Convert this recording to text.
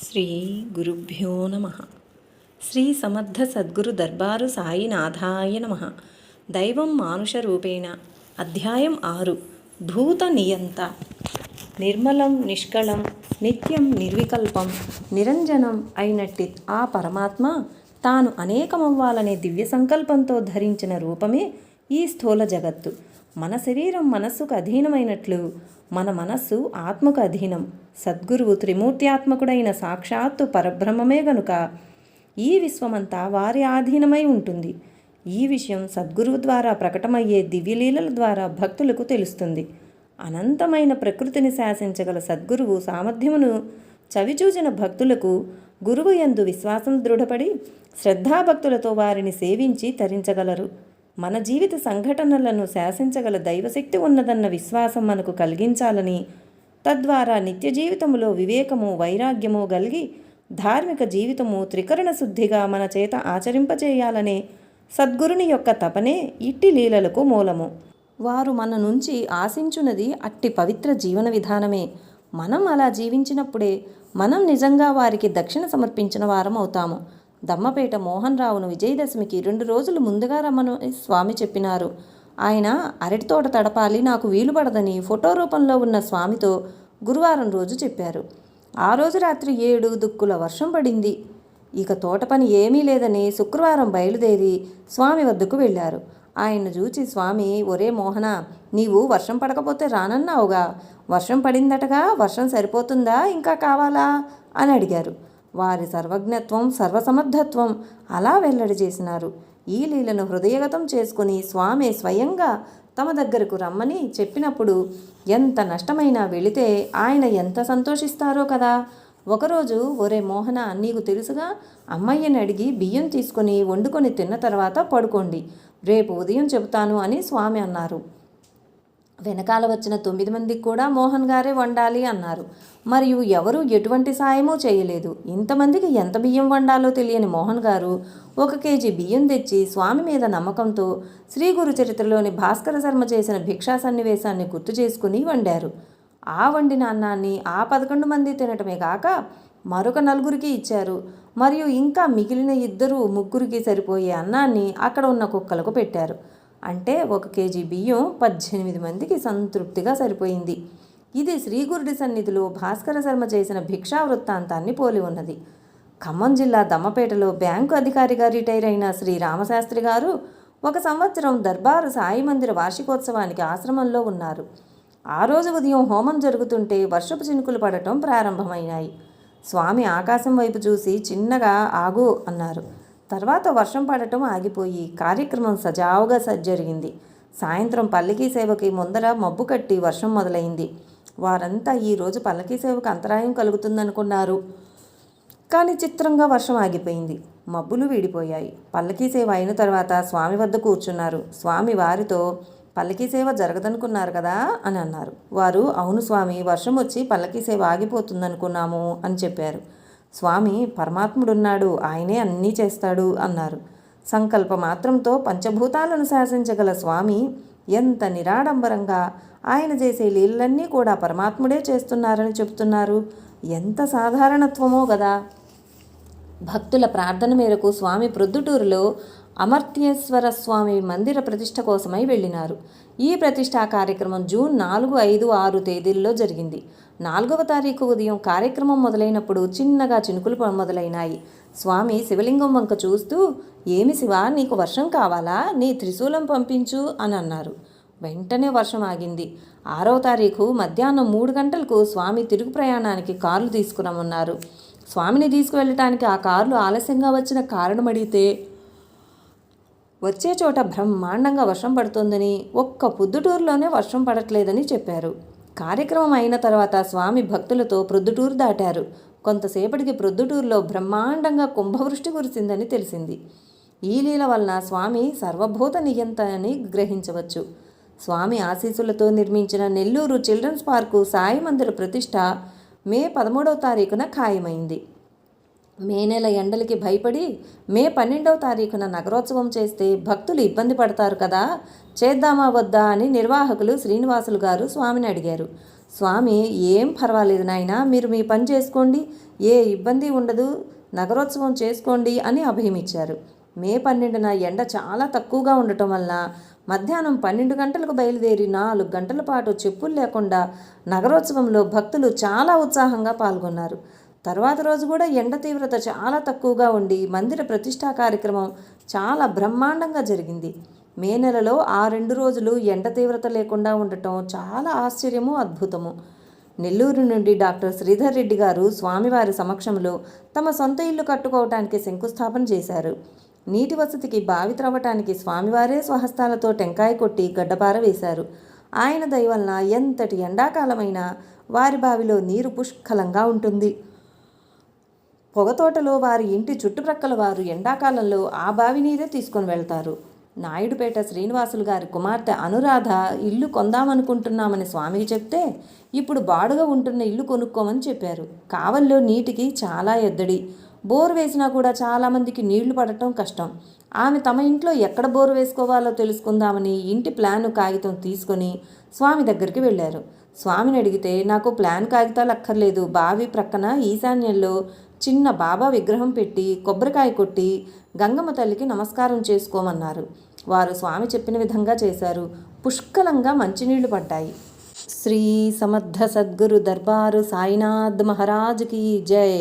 శ్రీ గురుభ్యో నమ. శ్రీ సమర్థ సద్గురు దర్బారు సాయినాథాయ నమ. దైవం మానుష రూపేణ. అధ్యాయం 6. భూత నియంత. నిర్మలం నిష్కళం నిత్యం నిర్వికల్పం నిరంజనం అయినట్టి ఆ పరమాత్మ తాను అనేకమవ్వాలనే దివ్య సంకల్పంతో ధరించిన రూపమే ఈ స్థూల జగత్తు. మన శరీరం మనస్సుకు అధీనమైనట్లు మన మనస్సు ఆత్మకు అధీనం. సద్గురువు త్రిమూర్త్యాత్మకుడైన సాక్షాత్తు పరబ్రహ్మమే గనుక ఈ విశ్వమంతా వారి ఆధీనమై ఉంటుంది. ఈ విషయం సద్గురువు ద్వారా ప్రకటమయ్యే దివ్యలీలల ద్వారా భక్తులకు తెలుస్తుంది. అనంతమైన ప్రకృతిని శాసించగల సద్గురువు సామర్థ్యమును చవిచూచిన భక్తులకు గురువు యందు విశ్వాసం దృఢపడి శ్రద్ధాభక్తులతో వారిని సేవించి తరించగలరు. మన జీవిత సంఘటనలను శాసించగల దైవశక్తి ఉన్నదన్న విశ్వాసం మనకు కలిగించాలని, తద్వారా నిత్య జీవితములో వివేకము వైరాగ్యము కలిగి ధార్మిక జీవితము త్రికరణ శుద్ధిగా మన చేత ఆచరింపచేయాలనే సద్గురుని యొక్క తపనే ఇట్టి లీలలకు మూలము. వారు మన నుంచి ఆశించున్నది అట్టి పవిత్ర జీవన విధానమే. మనం అలా జీవించినప్పుడే మనం నిజంగా వారికి దక్షిణ సమర్పించిన వారం అవుతాము. దమ్మపేట మోహన్ రావును విజయదశమికి 2 రోజులు ముందుగా రమ్మని స్వామి చెప్పినారు. ఆయన అరటి తోట తడపాలి, నాకు వీలు పడదని ఫోటో రూపంలో ఉన్న స్వామితో గురువారం రోజు చెప్పారు. ఆ రోజు రాత్రి 7 దుక్కుల వర్షం పడింది. ఇక తోట పని ఏమీ లేదని శుక్రవారం బయలుదేరి స్వామి వద్దకు వెళ్ళారు. ఆయన్ను చూచి స్వామి, ఒరే మోహన, నీవు వర్షం పడకపోతే రానన్నావుగా, వర్షం పడిందటగా, వర్షం సరిపోతుందా ఇంకా కావాలా అని అడిగారు. వారి సర్వజ్ఞత్వం సర్వసమర్థత్వం అలా వెల్లడి చేసినారు. ఈ లీలను హృదయగతం చేసుకుని స్వామి స్వయంగా తమ దగ్గరకు రమ్మని చెప్పినప్పుడు ఎంత నష్టమైనా వెళితే ఆయన ఎంత సంతోషిస్తారో కదా. ఒకరోజు, ఒరే మోహన, నీకు తెలుసుగా, అమ్మయ్యని అడిగి బియ్యం తీసుకొని వండుకొని తిన్న తర్వాత పడుకోండి, రేపు ఉదయం చెబుతాను అని స్వామి అన్నారు. వెనకాల వచ్చిన 9 మందికి కూడా మోహన్ గారే వండాలి అన్నారు. మరియు ఎవరూ ఎటువంటి సాయమూ చేయలేదు. ఇంతమందికి ఎంత బియ్యం వండాలో తెలియని మోహన్ గారు 1 కేజీ బియ్యం తెచ్చి స్వామి మీద నమ్మకంతో శ్రీ గురు చరిత్రలోని భాస్కర శర్మ చేసిన భిక్షా సన్నివేశాన్ని గుర్తు చేసుకుని వండారు. ఆ వండిన అన్నాన్ని ఆ 11 మంది తినటమే కాక మరొక 4గురికి ఇచ్చారు. మరియు ఇంకా మిగిలిన 2-3కి సరిపోయే అన్నాన్ని అక్కడ ఉన్న కుక్కలకు పెట్టారు. అంటే 1 కేజీ బియ్యం 18 మందికి సంతృప్తిగా సరిపోయింది. ఇది శ్రీగురుడి సన్నిధిలో భాస్కర శర్మ చేసిన భిక్షా వృత్తాంతాన్ని పోలి ఉన్నది. ఖమ్మం జిల్లా దమ్మపేటలో బ్యాంకు అధికారిగా రిటైర్ అయిన శ్రీ రామశాస్త్రి గారు 1 సంవత్సరం దర్బారు సాయి మందిర వార్షికోత్సవానికి ఆశ్రమంలో ఉన్నారు. ఆ రోజు ఉదయం హోమం జరుగుతుంటే వర్షపు చినుకులు పడటం ప్రారంభమైనాయి. స్వామి ఆకాశం వైపు చూసి చిన్నగా ఆగు అన్నారు. తర్వాత వర్షం పడటం ఆగిపోయి కార్యక్రమం సజావుగా జరిగింది. సాయంత్రం పల్లకీ సేవకి ముందర మబ్బు కట్టి వర్షం మొదలైంది. వారంతా ఈరోజు పల్లకీ సేవకు అంతరాయం కలుగుతుందనుకున్నారు. కానీ చిత్రంగా వర్షం ఆగిపోయింది. మబ్బులు వీడిపోయాయి. పల్లకీ సేవ అయిన తర్వాత స్వామి వద్ద కూర్చున్నారు. స్వామి వారితో, పల్లకీ సేవ జరగదనుకున్నారు కదా అని అన్నారు. వారు, అవును స్వామి, వర్షం వచ్చి పల్లకీ సేవ ఆగిపోతుందనుకున్నాము అని చెప్పారు. స్వామి, పరమాత్ముడున్నాడు, ఆయనే అన్నీ చేస్తాడు అన్నారు. సంకల్ప మాత్రంతో పంచభూతాలను శాసించగల స్వామి ఎంత నిరాడంబరంగా ఆయన చేసే లీలలన్నీ కూడా పరమాత్ముడే చేస్తున్నారని చెబుతున్నారు. ఎంత సాధారణత్వమో కదా. భక్తుల ప్రార్థన మేరకు స్వామి ప్రొద్దుటూరులో అమర్త్యేశ్వర స్వామి మందిర ప్రతిష్ఠ కోసమై వెళ్ళినారు. ఈ ప్రతిష్ఠా కార్యక్రమం జూన్ 4, 5, 6 తేదీల్లో జరిగింది. 4వ తారీఖు ఉదయం కార్యక్రమం మొదలైనప్పుడు చిన్నగా చినుకులు మొదలైనాయి. స్వామి శివలింగం వంక చూస్తూ, ఏమి శివ, నీకు వర్షం కావాలా, నీ త్రిశూలం పంపించు అని అన్నారు. వెంటనే వర్షం ఆగింది. 6వ తారీఖు మధ్యాహ్నం 3 గంటలకు స్వామి తిరుగు ప్రయాణానికి కార్లు తీసుకురమ్మన్నారు. స్వామిని తీసుకువెళ్ళటానికి ఆ కార్లు ఆలస్యంగా వచ్చిన కారణం అడిగితే, వచ్చే చోట బ్రహ్మాండంగా వర్షం పడుతోందని, ఒక్క పొద్దుటూరులోనే వర్షం పడట్లేదని చెప్పారు. కార్యక్రమం అయిన తర్వాత స్వామి భక్తులతో ప్రొద్దుటూరు దాటారు. కొంతసేపటికి ప్రొద్దుటూరులో బ్రహ్మాండంగా కుంభవృష్టి కురిసిందని తెలిసింది. ఈ లీల వలన స్వామి సర్వభూత నియంత అని గ్రహించవచ్చు. స్వామి ఆశీస్సులతో నిర్మించిన నెల్లూరు చిల్డ్రన్స్ పార్కు సాయి మందిర ప్రతిష్ఠ మే 13వ తారీఖున ఖాయమైంది. మే నెల ఎండలకి భయపడి మే 12వ తారీఖున నగరోత్సవం చేస్తే భక్తులు ఇబ్బంది పడతారు కదా, చేద్దామా వద్దా అని నిర్వాహకులు శ్రీనివాసులు గారు స్వామిని అడిగారు. స్వామి, ఏం పర్వాలేదు నాయనా, మీరు మీ పని చేసుకోండి, ఏ ఇబ్బంది ఉండదు, నగరోత్సవం చేసుకోండి అని అభయమిచ్చారు. మే 12న ఎండ చాలా తక్కువగా ఉండటం వల్ల మధ్యాహ్నం 12 గంటలకు బయలుదేరి 4 గంటల పాటు చెప్పులు లేకుండా నగరోత్సవంలో భక్తులు చాలా ఉత్సాహంగా పాల్గొన్నారు. తర్వాత రోజు కూడా ఎండ తీవ్రత చాలా తక్కువగా ఉండి మందిర ప్రతిష్టా కార్యక్రమం చాలా బ్రహ్మాండంగా జరిగింది. మే నెలలో ఆ 2 రోజులు ఎండ తీవ్రత లేకుండా ఉండటం చాలా ఆశ్చర్యము, అద్భుతము. నెల్లూరు నుండి డాక్టర్ శ్రీధర్ రెడ్డి గారు స్వామివారి సమక్షంలో తమ సొంత ఇల్లు కట్టుకోవటానికి శంకుస్థాపన చేశారు. నీటి వసతికి బావి త్రవ్వటానికి స్వామివారే స్వహస్తాలతో టెంకాయ కొట్టి గడ్డపార వేశారు. ఆయన దయ వలన ఎంతటి ఎండాకాలమైనా వారి బావిలో నీరు పుష్కలంగా ఉంటుంది. పొగతోటలో వారి ఇంటి చుట్టుప్రక్కల వారు ఎండాకాలంలో ఆ బావి నీరే తీసుకొని వెళ్తారు. నాయుడుపేట శ్రీనివాసులు గారి కుమార్తె అనురాధ ఇల్లు కొందామనుకుంటున్నామని స్వామికి చెప్తే ఇప్పుడు బాడుగా ఉంటున్న ఇల్లు కొనుక్కోమని చెప్పారు. కావల్లో నీటికి చాలా ఎద్దడి, బోరు వేసినా కూడా చాలామందికి నీళ్లు పడటం కష్టం. ఆమె తమ ఇంట్లో ఎక్కడ బోరు వేసుకోవాలో తెలుసుకుందామని ఇంటి ప్లాను కాగితం తీసుకొని స్వామి దగ్గరికి వెళ్ళారు. స్వామిని అడిగితే నాకు ప్లాన్ కాగితాలు అక్కర్లేదు, బావి ప్రక్కన ఈశాన్యంలో చిన్న బాబా విగ్రహం పెట్టి కొబ్బరికాయ కొట్టి గంగమ్మ తల్లికి నమస్కారం చేసుకోమన్నారు. వారు స్వామి చెప్పిన విధంగా చేశారు. పుష్కలంగా మంచినీళ్లు పడ్డాయి. శ్రీ సమర్థ సద్గురు దర్బారు సాయినాథ్ మహారాజ్కి జై.